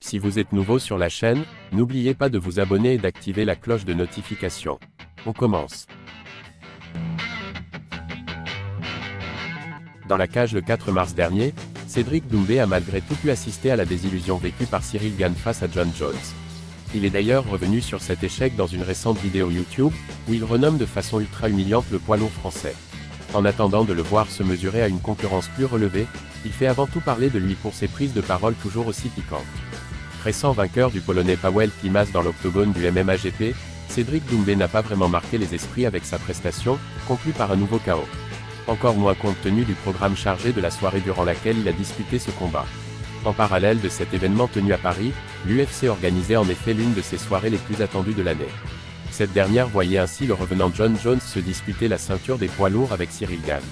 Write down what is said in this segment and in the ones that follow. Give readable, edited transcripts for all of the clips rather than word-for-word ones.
Si vous êtes nouveau sur la chaîne, n'oubliez pas de vous abonner et d'activer la cloche de notification. On commence. Dans la cage le 4 mars dernier, Cédric Doumbé a malgré tout pu assister à la désillusion vécue par Ciryl Gane face à Jon Jones. Il est d'ailleurs revenu sur cet échec dans une récente vidéo YouTube, où il renomme de façon ultra humiliante le poids lourd français. En attendant de le voir se mesurer à une concurrence plus relevée, il fait avant tout parler de lui pour ses prises de parole toujours aussi piquantes. Récent vainqueur du Polonais Paweł Klimas dans l'octogone du MMA-GP, Cédric Doumbé n'a pas vraiment marqué les esprits avec sa prestation, conclue par un nouveau KO. Encore moins compte tenu du programme chargé de la soirée durant laquelle il a disputé ce combat. En parallèle de cet événement tenu à Paris, l'UFC organisait en effet l'une de ses soirées les plus attendues de l'année. Cette dernière voyait ainsi le revenant Jon Jones se disputer la ceinture des poids lourds avec Ciryl Gane.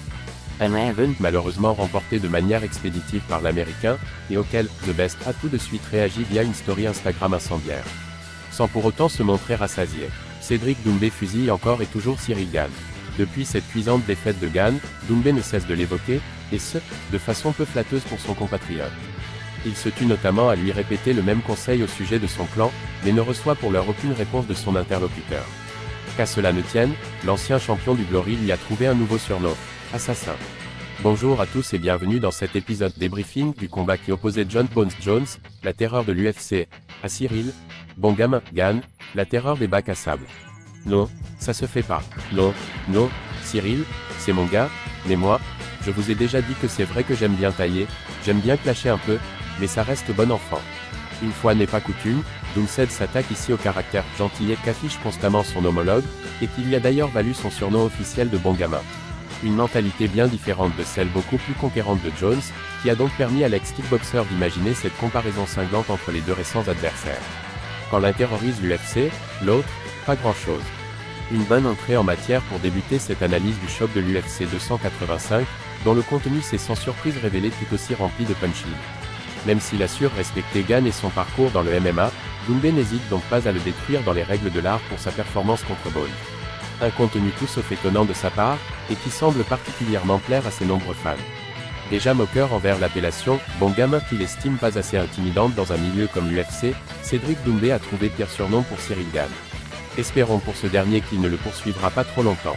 Un event malheureusement remporté de manière expéditive par l'Américain, et auquel The Best a tout de suite réagi via une story Instagram incendiaire. Sans pour autant se montrer rassasié, Cédric Doumbé fusille encore et toujours Ciryl Gane. Depuis cette cuisante défaite de Gane, Doumbé ne cesse de l'évoquer, et ce, de façon peu flatteuse pour son compatriote. Il se tue notamment à lui répéter le même conseil au sujet de son clan, mais ne reçoit pour l'heure aucune réponse de son interlocuteur. Qu'à cela ne tienne, l'ancien champion du Glory lui a trouvé un nouveau surnom, Assassin. Bonjour à tous et bienvenue dans cet épisode débriefing du combat qui opposait Jon Bones Jones, la terreur de l'UFC, à Ciryl Gane, la terreur des bacs à sable. Non, ça se fait pas. Non, Ciryl, c'est mon gars, mais moi, je vous ai déjà dit que c'est vrai que j'aime bien tailler, j'aime bien clasher un peu, mais ça reste bon enfant. Une fois n'est pas coutume, Doumbé s'attaque ici au caractère gentillet qu'affiche constamment son homologue, et qui lui a d'ailleurs valu son surnom officiel de bon gamin. Une mentalité bien différente de celle beaucoup plus conquérante de Jones, qui a donc permis à l'ex-kickboxer d'imaginer cette comparaison cinglante entre les deux récents adversaires. Quand l'un terrorise l'UFC, l'autre, pas grand-chose. Une bonne entrée en matière pour débuter cette analyse du choc de l'UFC 285, dont le contenu s'est sans surprise révélé tout aussi rempli de punchline. Même s'il assure respecter Gane et son parcours dans le MMA, Doumbé n'hésite donc pas à le détruire dans les règles de l'art pour sa performance contre Bones. Un contenu tout sauf étonnant de sa part, et qui semble particulièrement plaire à ses nombreux fans. Déjà moqueur envers l'appellation « bon gamin » qu'il estime pas assez intimidante dans un milieu comme l'UFC, Cédric Doumbé a trouvé pire surnom pour Ciryl Gane. Espérons pour ce dernier qu'il ne le poursuivra pas trop longtemps.